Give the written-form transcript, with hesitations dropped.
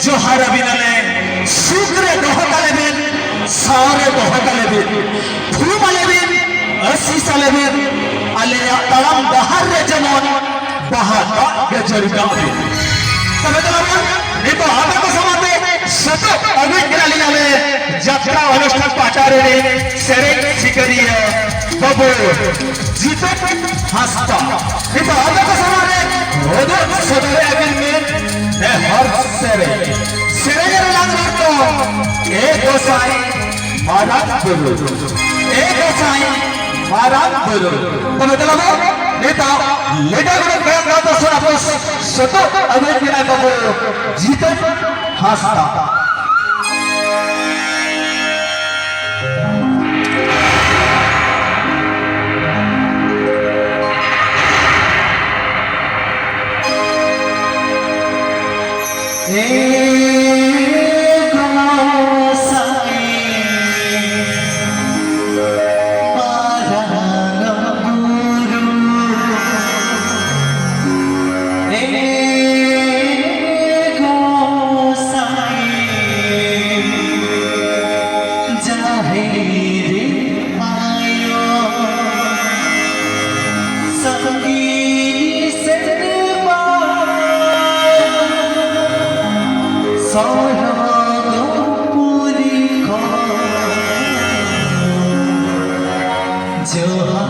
जोहार बिनाले शुक्रे दोहकाले बिन सारे दोहकाले बिन फूमाले बिन असीसाले बिन अले तलम दहर रे जमन बहाता गजरिका बिन तबे तलम नितो आधा को समाते शतो अभिज्ञाली नाले यात्रा अनुष्ठान पाचारे ने सेरे सिकरिया बबो जीते हंसता नितो आधा को समाते उधर सदरे अबिन में ने हर सेरे सेरे लांग तो एक गोसाई मारात बोलो एक गोसाई मारात बोलो तो मतलब नेता लेटा गुण बयान गाता सुना बस शतो अभिज्ञान बबो जीते हंसता जो